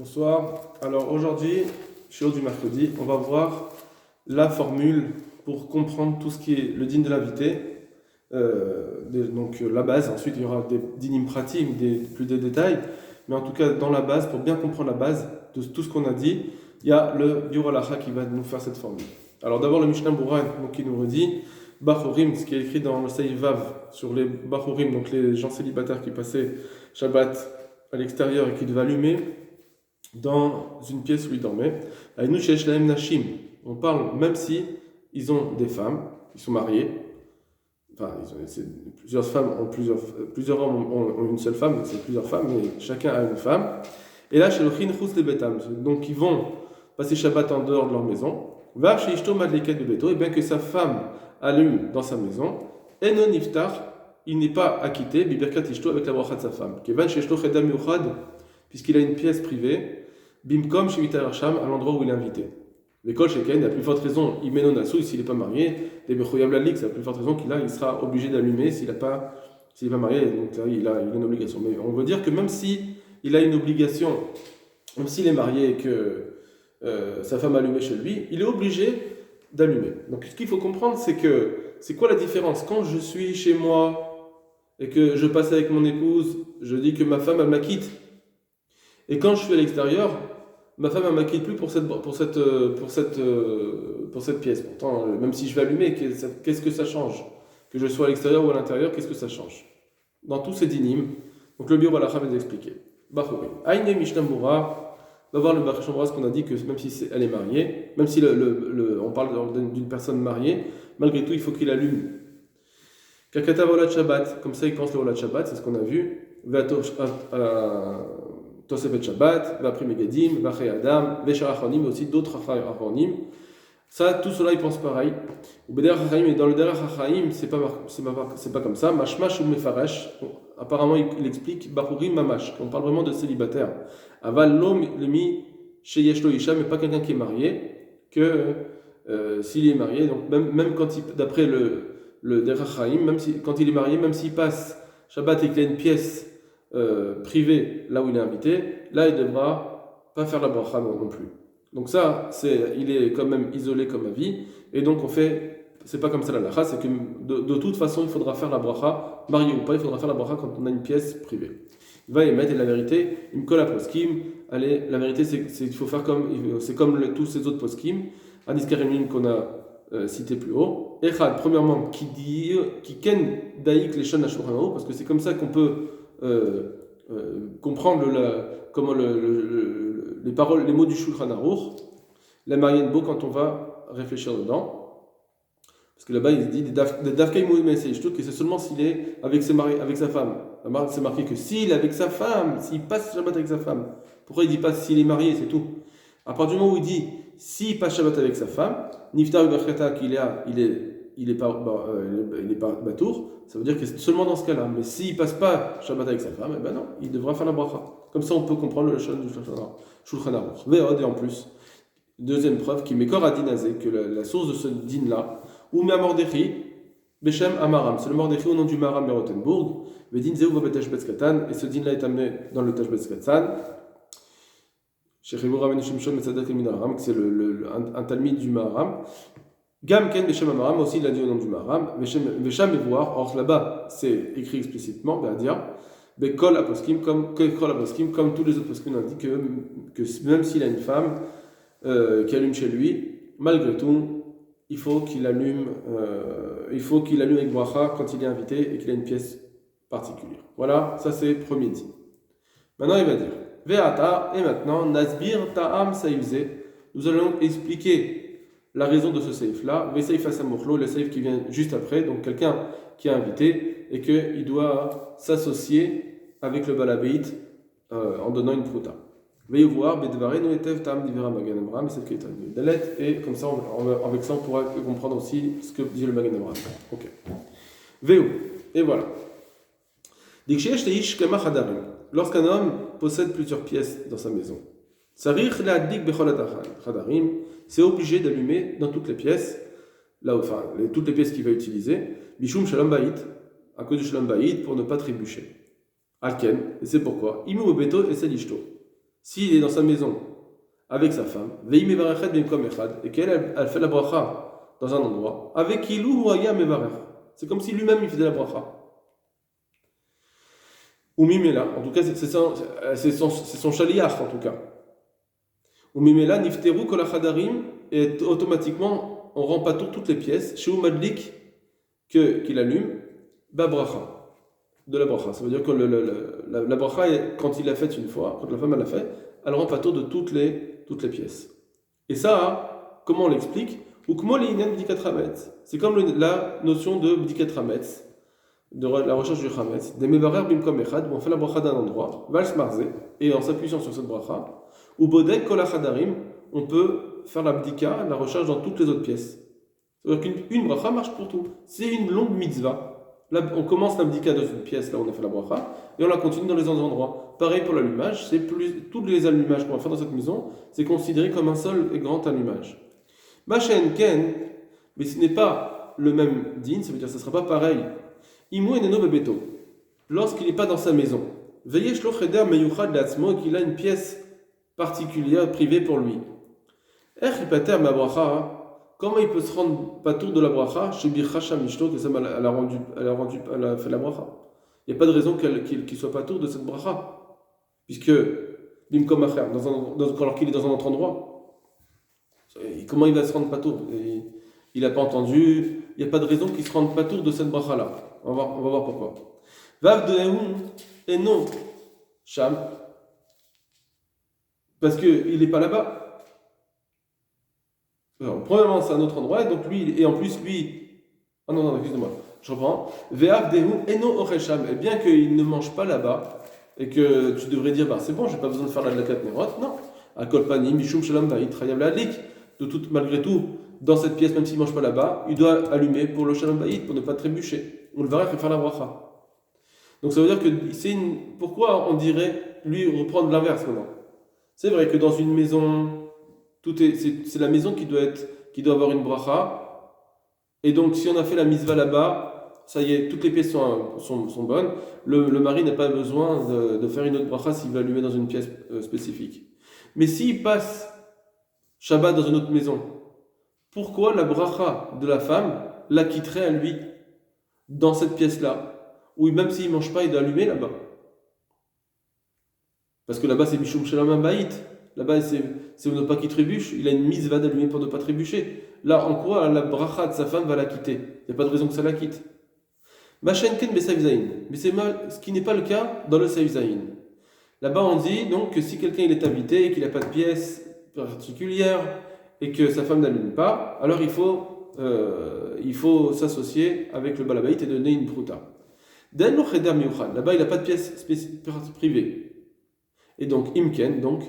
Bonsoir. Alors aujourd'hui, show du mercredi, on va voir la formule pour comprendre tout ce qui est le dîn de l'invité. Donc la base, ensuite il y aura des dînim pratiques, plus de détails. Mais en tout cas, dans la base, pour bien comprendre la base de tout ce qu'on a dit, il y a le Biur Halacha qui va nous faire cette formule. Alors d'abord le Mishnah Berurah qui nous redit Bachorim, ce qui est écrit dans le Seif Vav sur les Bachorim, donc les gens célibataires qui passaient Shabbat à l'extérieur et qui devaient allumer dans une pièce où ils dormaient. Aïnou sheyesh lahem nashim. On parle même si ils ont des femmes, ils sont mariés. Enfin, plusieurs femmes ont plusieurs hommes ont une seule femme, c'est plusieurs femmes, mais chacun a une femme. Et là, chez le chin chus de betam, donc ils vont passer Shabbat en dehors de leur maison. Va chez ishto madleket de beto, et bien que sa femme allume dans sa maison, eno niftar, il n'est pas acquitté, bibirkat ishto avec la bracha de sa femme. Kevan chez ishto chedam yuchad, puisqu'il a une pièce privée, bimkom chez Mitar Sham, à l'endroit où il est invité. L'école chez Ken, la plus forte raison, il mène nassou, s'il n'est pas marié, les bechoyab la ligue, c'est la plus forte raison il sera obligé d'allumer s'il n'est pas marié, donc là, il a une obligation. Mais on veut dire que même si il a une obligation, même s'il est marié et que sa femme a allumé chez lui, il est obligé d'allumer. Donc ce qu'il faut comprendre, c'est quoi la différence quand je suis chez moi et que je passe avec mon épouse, je dis que ma femme elle m'acquitte, et quand je suis à l'extérieur, ma femme ne m'acquitte plus pour cette pièce. Pourtant, même si je vais allumer, qu'est-ce que ça change? Que je sois à l'extérieur ou à l'intérieur, qu'est-ce que ça change? Dans tous ces dynimes, donc le Biur Halacha va nous expliquer. Bachorim. Aïne Mishnah Berurah, va voir le Mishnah Berurah, ce qu'on a dit que même si elle est mariée, même si on parle d'une personne mariée, malgré tout, il faut qu'il allume. Kakata Volat Shabbat, comme ça il pense le Volat Shabbat, c'est ce qu'on a vu. Tosefet Shabbat, Vapri Megadim, Vachay Adam, Veshar Achonim, mais aussi d'autres Achonim. Ça, tout cela, ils pensent pareil. Ou Beder Achaim, et dans le Derech Achaim, c'est pas comme ça. Mashmash ou Mefaresh, apparemment, il explique Bachurim Mamash, qu'on parle vraiment de célibataire. Aval Lom Lemi Sheyesh Lo Isha, mais pas quelqu'un qui est marié, que s'il est marié, donc même quand d'après le Derech Achaim, quand il est marié, même s'il passe Shabbat et qu'il a une pièce privé, là où il est invité, là il ne devra pas faire la bracha non plus. Donc ça, il est quand même isolé comme avis, et donc c'est pas comme ça la lacha, c'est que de toute façon il faudra faire la bracha, marié ou pas, il faudra faire la bracha quand on a une pièce privée. Il va émettre, et la vérité, il me colle à poskim, allez, la vérité c'est qu'il faut faire c'est comme tous ces autres poskim, Hadis Karemin qu'on a cité plus haut. Echad, premièrement, qui ken daïk les shon ashurano, parce que c'est comme ça qu'on peut comprendre comment les paroles, les mots du Shulchan Aruch, la Marienbo quand on va réfléchir dedans. Parce que là-bas il dit que c'est seulement s'il est avec sa femme. C'est marqué que s'il est avec sa femme, s'il passe Shabbat avec sa femme. Pourquoi il dit pas s'il est marié, c'est tout. À partir du moment où il dit s'il passe Shabbat avec sa femme, Niftar Uberchata il est pas batour, ça veut dire que c'est seulement dans ce cas-là. Mais s'il passe pas Shabbat avec sa femme, eh ben non, il devra faire la bracha. Comme ça, on peut comprendre le Shulchan Aruch. Ve'od, et en plus, deuxième preuve, qui met corps à dinazé, que la source de ce din-là, ou Mordechai, Beshem Amaram, c'est le Mordechai au nom du Maharam Merotenburg, Vedin Zeu Vabetash Betzkatan, et ce din-là est amené dans le Tash Betzkatan, chez Chibur Ben Shimshon Metzadak Minaram, c'est un talmid du Maharam. Gam Ken Beshem Amaram, aussi il a dit au nom du Maharam, Vesham et voir, or là-bas c'est écrit explicitement, c'est-à-dire, Bekol Aposkim, comme tous les autres poskim indiquent que même s'il a une femme qui allume chez lui, malgré tout, il faut qu'il allume avec bracha quand il est invité et qu'il a une pièce particulière. Voilà, ça c'est premier dit. Maintenant il va dire, Ve'ata, et maintenant, Nasbir Ta'am Saïvze, nous allons expliquer la raison de ce saïf-là, Ve'saïf Asamochlo, le saïf qui vient juste après, donc quelqu'un qui est invité et qu'il doit s'associer avec le balabéit en donnant une prouta. Veillez voir, Bedvare, no etev tam divera Magen Avraham, c'est ce qui est un dalet, et comme ça, avec ça, on pourra comprendre aussi ce que dit le Magen Avraham. Ok. Veillez, et voilà. Dikshesh teish kama chadarim. Lorsqu'un homme possède plusieurs pièces dans sa maison, Sarich la'addik bechol chadarim, c'est obligé d'allumer dans toutes les pièces, toutes les pièces qu'il va utiliser, Bishum Shalom Bayit, à cause du Shalom Bayit, pour ne pas trébucher. Alken, et c'est pourquoi, Imu Beto et Sedishto. s'il est dans sa maison avec sa femme, veim mevarachet bimkom echad, et qu'elle elle fait la bracha dans un endroit, avec ilou ou aya mevarach. C'est comme si lui-même il faisait la bracha. Ou mimela, en tout cas c'est son shaliach en tout cas. Ou mimela nifteru kol achadarim, et automatiquement on rend patour toutes les pièces, chez Madlik qu'il allume, ba bracha. De la bracha. Ça veut dire que la bracha, quand il l'a faite une fois, quand la femme l'a fait, elle rend patour de toutes les pièces. Et ça, comment on l'explique? C'est comme la notion de bdikat hametz, de la recherche du hametz. Des mevarer bimkom echad, où on fait la bracha d'un endroit, val smarze, et en s'appuyant sur cette bracha, ou bodek kol achadarim, on peut faire la bdika, la recherche dans toutes les autres pièces. C'est-à-dire qu'une bracha marche pour tout. C'est une longue mitzvah. Là, on commence l'abdika dans une pièce, là où on a fait la bracha, et on la continue dans les autres endroits. Pareil pour l'allumage, tous les allumages qu'on va faire dans cette maison, c'est considéré comme un seul et grand allumage. Machen ken, mais ce n'est pas le même din, ça veut dire que ce ne sera pas pareil. Imu eneno bebeto, lorsqu'il n'est pas dans sa maison. Veillez shlo cheder meyuchad leatzmo, et qu'il a une pièce particulière, privée pour lui. Ech ipater ma bracha. Comment il peut se rendre patour de la bracha chez Birchacha Mishto, que elle a fait la bracha? Il n'y a pas de raison qu'il soit patour de cette bracha, puisque Bimkom Acher, alors qu'il est dans un autre endroit, comment il va se rendre patour? Il n'a pas entendu, il n'y a pas de raison qu'il se rende patour de cette bracha-là. On va voir pourquoi. Vav de et non Sham, parce qu'il n'est pas là-bas. Alors, premièrement, c'est un autre endroit, et donc lui, et en plus, lui. Ah non, excusez-moi, je reprends. Ve'av dehu eno ochesham, et bien qu'il ne mange pas là-bas, et que tu devrais dire, c'est bon, j'ai pas besoin de faire la lakat nerot, non. A kolpani, mishum shalom ba'it, chayav la'alik. Malgré tout, dans cette pièce, même s'il ne mange pas là-bas, il doit allumer pour le shalom ba'it, pour ne pas trébucher. On le verra faire la bracha. Donc ça veut dire que pourquoi on dirait, lui, reprendre l'inverse maintenant? C'est vrai que dans une maison. C'est la maison qui doit avoir une bracha. Et donc, si on a fait la mitzvah là-bas, ça y est, toutes les pièces sont bonnes. Le mari n'a pas besoin de faire une autre bracha s'il va allumer dans une pièce spécifique. Mais s'il passe Shabbat dans une autre maison, pourquoi la bracha de la femme la quitterait à lui dans cette pièce-là? Ou même s'il ne mange pas, il doit allumer là-bas. Parce que là-bas, c'est Mishum Shalom Habayit. Là-bas, c'est ne pas qu'il trébuche. Il a une mitzvah d'allumer pour ne pas trébucher. Là, en quoi la bracha de sa femme va la quitter? Il n'y a pas de raison que ça la quitte. Machenken besav zayin. Mais c'est ce qui n'est pas le cas dans le sav zayin. Là-bas, on dit donc que si quelqu'un il est invité et qu'il n'a pas de pièce particulière et que sa femme n'allume pas, alors il faut s'associer avec le balabait et donner une prouta. Là-bas, il n'a pas de pièce privée. Et donc, imken, donc,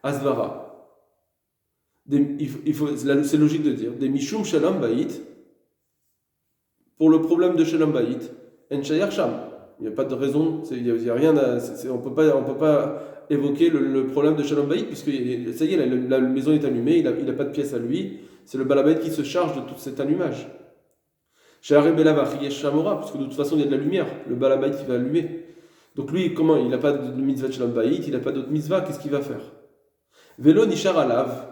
asvara. C'est logique de dire, des mishum shalom bayit, pour le problème de shalom bayit, en shayar sham. Il n'y a pas de raison, il y a rien on peut pas évoquer le problème de shalom bayit, puisque ça y est, la maison est allumée, il n'a pas de pièce à lui, c'est le balabait qui se charge de tout cet allumage. Shayar belavach yeshamora, parce que de toute façon il y a de la lumière, le balabait qui va allumer. Donc lui, comment? Il n'a pas de mitzvah de shalom bayit, il n'a pas d'autre mitzvah, qu'est-ce qu'il va faire? Velo nishar alav.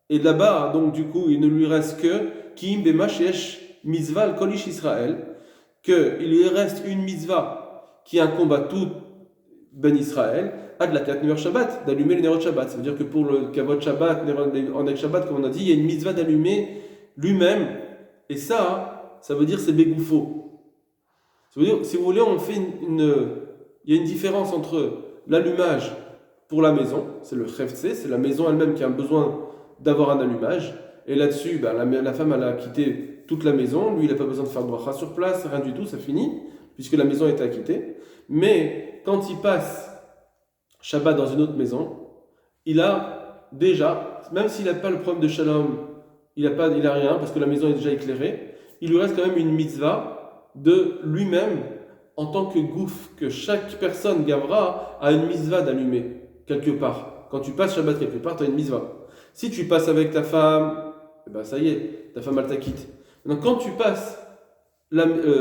Et là-bas, donc du coup, il ne lui reste que Kim bema sheyesh mitzvah al kol ish Israël, qu'il lui reste une mitzvah qui incombe à tout ben Israël, ad la kat Shabbat, d'allumer les nerot Shabbat. Ça veut dire que pour le kavod Shabbat, en ek Shabbat, comme on a dit, il y a une mitzvah d'allumer lui-même, et ça veut dire c'est bégoufo. Ça veut dire, si vous voulez, il y a une différence entre l'allumage pour la maison, c'est le cheftzé, c'est la maison elle-même qui a besoin d'avoir un allumage, et là-dessus, la femme elle a quitté toute la maison, lui il n'a pas besoin de faire bracha sur place, rien du tout, ça finit, puisque la maison est acquittée. Mais quand il passe Shabbat dans une autre maison, il a déjà, même s'il n'a pas le problème de shalom, il a rien, parce que la maison est déjà éclairée, il lui reste quand même une mitzvah de lui-même, en tant que gouf, que chaque personne gavra a une mitzvah d'allumer quelque part. Quand tu passes Shabbat quelque part, tu as une mitzvah. Si tu passes avec ta femme, ça y est, ta femme elle t'a quitté. Donc quand tu passes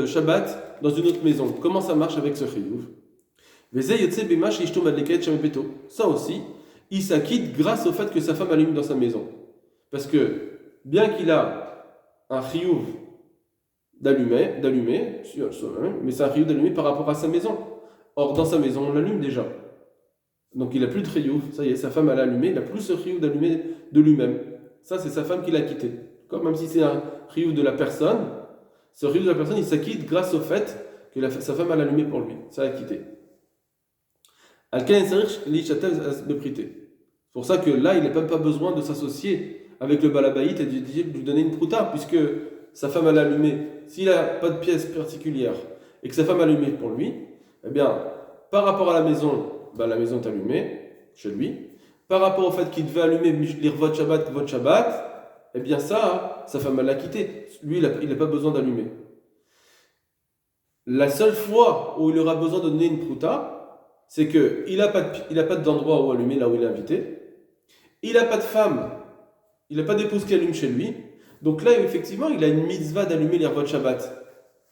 Shabbat dans une autre maison, comment ça marche avec ce chiyuv? Ça aussi, il s'acquitte grâce au fait que sa femme allume dans sa maison. Parce que, bien qu'il a un chiyuv d'allumer, mais c'est un chiyuv d'allumer par rapport à sa maison. Or, dans sa maison, on l'allume déjà. Donc, il n'a plus de chiyuv. Ça y est, sa femme, elle a allumé, il n'a plus ce chiyuv d'allumer de lui-même. Ça, c'est sa femme qui l'a quitté. Même si c'est un chiyuv de la personne, ce chiyuv de la personne, il s'acquitte grâce au fait que sa femme, elle a allumé pour lui. Ça a quitté. C'est pour ça que là, il n'a même pas besoin de s'associer avec le balabaït et de lui donner une prouta, puisque sa femme a allumé. S'il n'a pas de pièce particulière et que sa femme a allumé pour lui, eh bien, par rapport à la maison est allumée chez lui. Par rapport au fait qu'il devait allumer l'irvot Shabbat, eh bien ça, sa femme l'a quitté. Lui, il n'a pas besoin d'allumer. La seule fois où il aura besoin de donner une prouta, c'est qu'il n'a pas d'endroit où allumer, là où il est invité. Il n'a pas de femme, il n'a pas d'épouse qui allume chez lui. Donc là, effectivement, il a une mitzvah d'allumer l'irvot Shabbat.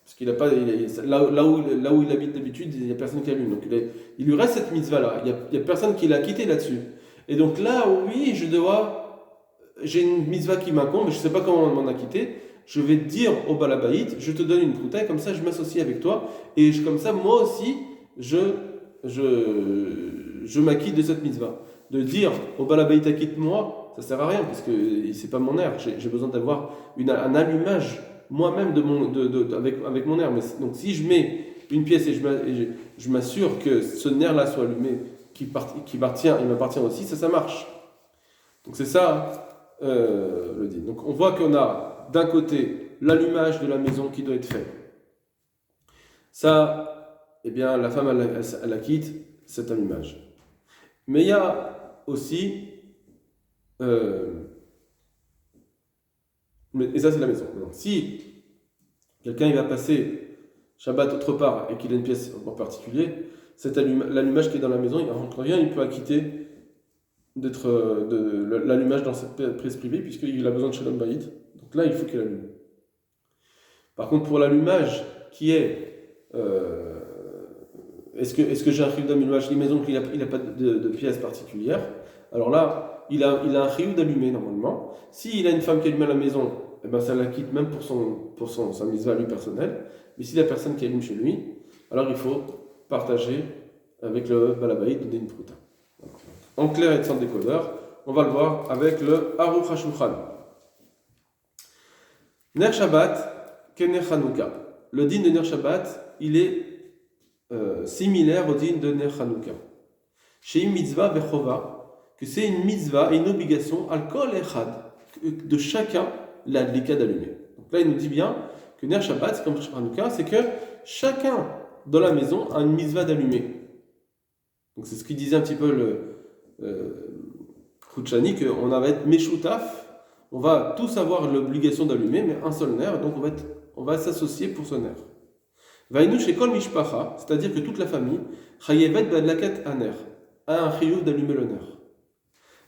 Parce qu'il n'a pas, là où il habite d'habitude, il n'y a personne qui allume. Donc il lui reste cette mitzvah-là. Il n'y a personne qui l'a quitté là-dessus. Et donc là, oui, j'ai une mitzvah qui m'incombe, mais je ne sais pas comment on m'en a quitté. Je vais dire au balabaït, je te donne une prouta, et comme ça je m'associe avec toi. Et comme ça, moi aussi, je m'acquitte de cette mitzvah. De dire au balabaït acquitte-moi, ça sert à rien parce que c'est pas mon air. J'ai besoin d'avoir un allumage moi-même avec mon air. Donc si je mets une pièce et je m'assure que ce nerf-là soit allumé, il m'appartient aussi, ça marche. Donc c'est ça le dit. Donc on voit qu'on a d'un côté l'allumage de la maison qui doit être fait. Ça, eh bien, la femme, elle acquitte cet allumage. Mais il y a aussi... et ça, c'est la maison. Donc, si quelqu'un il va passer Shabbat autre part et qu'il a une pièce en particulier, l'allumage qui est dans la maison, il rentre rien, il peut acquitter de l'allumage dans cette pièce privée puisqu'il a besoin de Shalom Bayit. Donc là, il faut qu'il allume. Par contre, pour l'allumage qui est... est-ce que j'ai un chiyuv d'allumage maison qu'il n'a pas de pièce particulière? Alors là, il a un chiyuv d'allumer normalement. S'il a une femme qui allume à la maison, eh ben ça l'acquitte même pour sa mitzvah lui personnelle. Mais si la personne qui allume chez lui, alors il faut partager avec le balabaït, donner une prouta. En clair et sans décodeur, on va le voir avec le Aruch HaShulchan. Ner Shabbat, Kener Chanukah. Le din de Ner Shabbat, il est similaire au din de Ner Chanukah. Chez une mitzvah vechova, que c'est une mitzvah et une obligation al kol echad, de chacun l'adlika d'allumer. Donc là, il nous dit bien que Ner Shabbat, c'est comme Chanukah, c'est que chacun dans la maison a une mitzvah d'allumer. Donc c'est ce qu'il disait un petit peu le Khouchani, qu'on va être meshutaf, on va tous avoir l'obligation d'allumer, mais un seul nerf, donc on va s'associer pour ce nerf. Vaïnou chez Kol Mishpacha, c'est-à-dire que toute la famille, Chayevet Badlaket Aner, a un chiyuv d'allumer le nerf.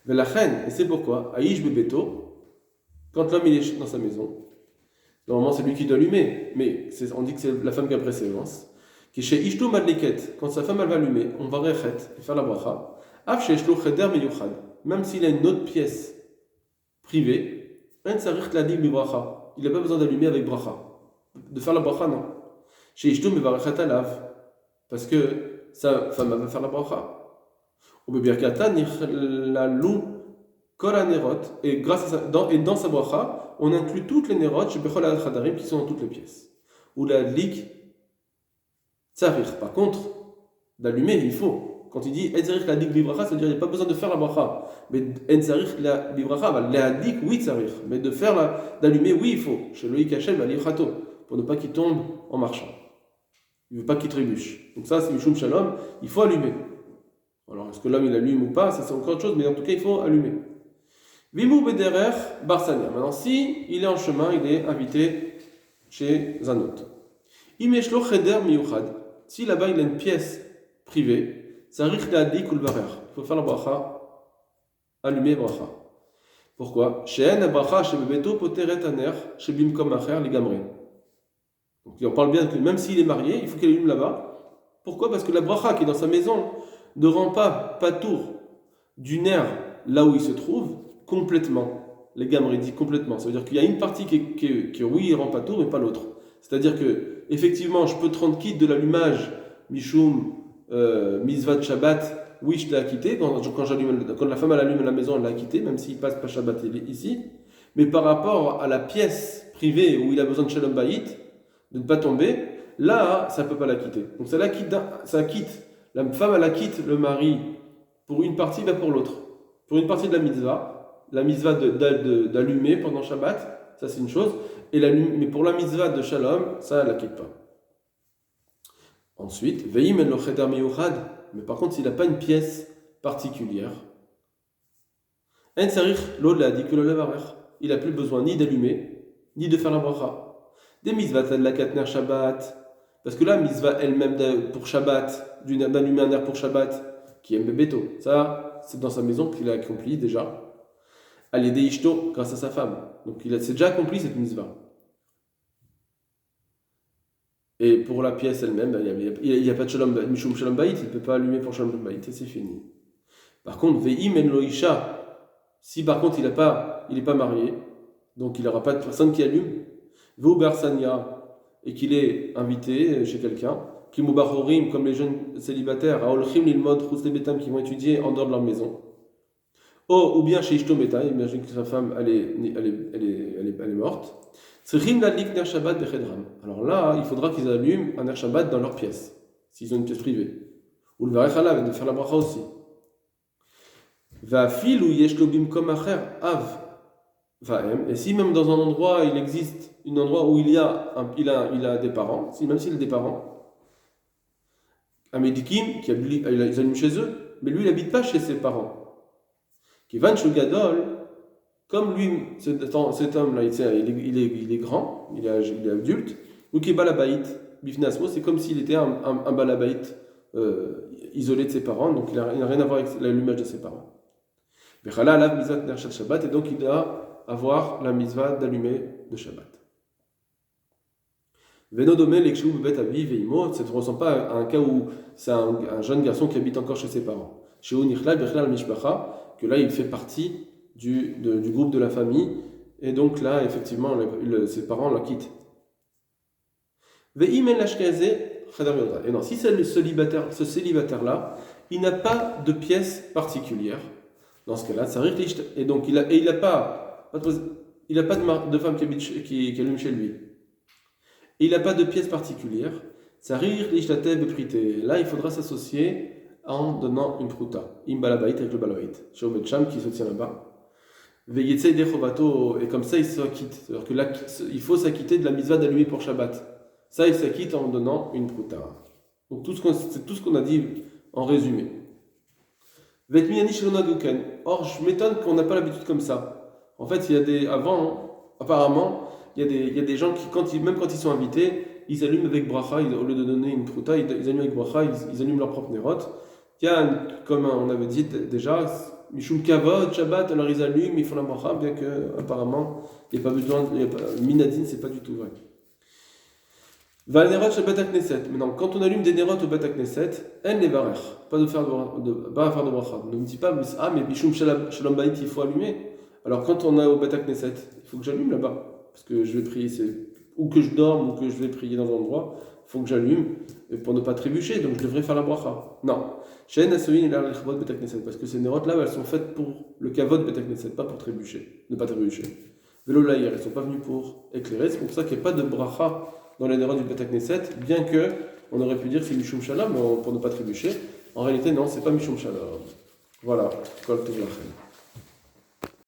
Velachen, et c'est pourquoi, Aïch Bebeto, quand l'homme il est dans sa maison, normalement c'est lui qui doit allumer, mais on dit que c'est la femme qui a préséance. Qui chez Ishto Madleket, quand sa femme elle va allumer, on va rechet et faire la bracha. Af chez Ishto Cheder Meyuchad, même s'il a une autre pièce privée, il n'a pas besoin d'allumer avec bracha. De faire la bracha, non. Chez Ishto Mevarachet Alav, parce que sa femme va faire la bracha. Ou Bebirkata Nichlalu Kol Anerot, et dans sa bracha, on inclut toutes les nerot chez Bechol Al-Khadarim qui sont dans toutes les pièces. Ou la lik Tsarir. Par contre, d'allumer, il faut. Quand il dit Enzarich la dik bibracha, ça veut dire qu'il n'y a pas besoin de faire la bracha. Mais Enzarich la bibracha, la dik, oui, tsarir. Mais d'allumer, oui, il faut. Chez Loïc Hachem, pour ne pas qu'il tombe en marchant. Il ne veut pas qu'il trébuche. Donc ça, c'est Mishum Shalom, il faut allumer. Alors, est-ce que l'homme il allume ou pas, ça c'est encore autre chose, mais en tout cas, il faut allumer. Vimou Bederer Barsania. Maintenant, si il est en chemin, il est invité chez un autre. Imeshlo Cheder Miyuchad. Si là-bas il a une pièce privée, ça rich la dik ou le barer. Il faut faire la bracha, allumer bracha. Pourquoi? She'en bracha chez bebeto poteret aner chez bimkom acher ligamri. Donc on parle bien que même s'il est marié, il faut qu'il allume là-bas. Pourquoi? Parce que la bracha qui est dans sa maison ne rend pas tour du nerf là où il se trouve complètement. Les gammes dit complètement. Ça veut dire qu'il y a une partie qui oui, il rend pas tour, mais pas l'autre. C'est-à-dire que, effectivement, je peux te rendre quitte de l'allumage, Mishum, Mizvat Shabbat, oui, je l'ai acquitté. Quand la femme elle allume la maison, elle l'a acquitté, même s'il passe pas Shabbat ici. Mais par rapport à la pièce privée où il a besoin de Shalom Bayit, de ne pas tomber, là, ça ne peut pas l'acquitter. Donc ça acquitte. La femme, elle acquitte le mari pour une partie, pas pour l'autre. Pour une partie de la mitzvah d'allumer pendant Shabbat, ça c'est une chose. Mais pour la mitzvah de Shalom, ça, elle l'acquitte pas. Ensuite, Veim el cheder miyuchad, mais par contre, s'il n'a pas une pièce particulière, En sarich lo ladik lo levarer, il n'a plus besoin ni d'allumer, ni de faire la bracha. Des mitzvahs de la katner Shabbat, parce que la mitzvah elle-même pour Shabbat, d'allumer un air pour Shabbat, qui aime Bebeto, ça, c'est dans sa maison qu'il a accompli déjà. Al des ishto, grâce à sa femme. Donc c'est déjà accompli cette mitzvah. Et pour la pièce elle-même, il n'y a pas de shalom, mishum shalom bayit, il ne peut pas allumer pour shalom bayit, et c'est fini. Par contre, ve'im en lo isha, si par contre il n'est pas marié, donc il n'aura pas de personne qui allume, ve'u bersania, et qu'il est invité chez quelqu'un, qui mubachorim, comme les jeunes célibataires, aolchim lilmod chutz lebetam, qui vont étudier en dehors de leur maison. Ou bien chez Ishto Meta, imagine que sa femme elle est morte. Alors là, il faudra qu'ils allument un Ner Shabbat dans leur pièce, s'ils ont une pièce privée. Ou le Varech Alav, de faire la bracha aussi. Et si même dans un endroit, il existe un endroit où il a des parents, même s'il a des parents, un médikim, ils allument chez eux, mais lui il n'habite pas chez ses parents. Kivan Shugadol, comme lui, cet homme-là, il est grand, il est adulte, ou qui est balabait, bifnasmo, c'est comme s'il était un balabait isolé de ses parents, donc il n'a rien à voir avec l'allumage de ses parents. Et donc il doit avoir la mitzvah d'allumer de Shabbat. Venodomé l'ekshu bebet avi veimo, ça ne ressemble pas à un cas où c'est un jeune garçon qui habite encore chez ses parents. Chez Unichlal bechlal mishpacha, que là il fait partie du groupe de la famille, et donc là effectivement ses parents la quittent. Et non, si c'est ce célibataire-là, il n'a pas de pièce particulière, dans ce cas-là, ça riche, et donc il n'a pas de femme qui allume chez lui, et il n'a pas de pièce particulière, ça riche la tête prité. Là il faudra s'associer en donnant une prouta. Imbalabait avec le balabait. Chez Omedcham qui se tient là-bas. Veyetsei dechovato, et comme ça il s'acquitte. C'est-à-dire que là, il faut s'acquitter de la mitzvah d'allumer pour Shabbat. Ça, il s'acquitte en donnant une prouta. Donc c'est tout ce qu'on a dit en résumé. Vetmiani shelona duken. Or, je m'étonne qu'on n'a pas l'habitude comme ça. En fait, apparemment, il y a des gens qui, même quand ils sont invités, ils allument avec bracha, au lieu de donner une prouta, ils allument avec bracha, ils allument leur propre nerot. Il y a, comme on avait dit déjà, Mishum Kavod, Shabbat, alors ils allument, ils font la bracha, bien qu'apparemment, il n'y a pas besoin, Minadine, c'est pas du tout vrai. Valnerot Shabbat Knesset. Maintenant, quand on allume des nerot au Bet Knesset, en les barer, pas à faire de bracha. Ne me dis pas, mais Mishum Shalom Bayit, il faut allumer. Alors quand on est au Bet Knesset, il faut que j'allume là-bas, parce que je vais prier, ou que je dorme, ou que je vais prier dans un endroit, il faut que j'allume pour ne pas trébucher, donc je devrais faire la bracha. Non. Parce que ces nérotes-là, elles sont faites pour le kavod Bet Knesset, pas pour trébucher, ne pas trébucher. Vélo laïr, elles ne sont pas venues pour éclairer, c'est pour ça qu'il n'y a pas de bracha dans les nérotes du Bet Knesset, bien que on aurait pu dire que c'est Mishum Shalom pour ne pas trébucher. En réalité, non, c'est pas Mishum Shalom. Voilà, Kol Tov Lachem.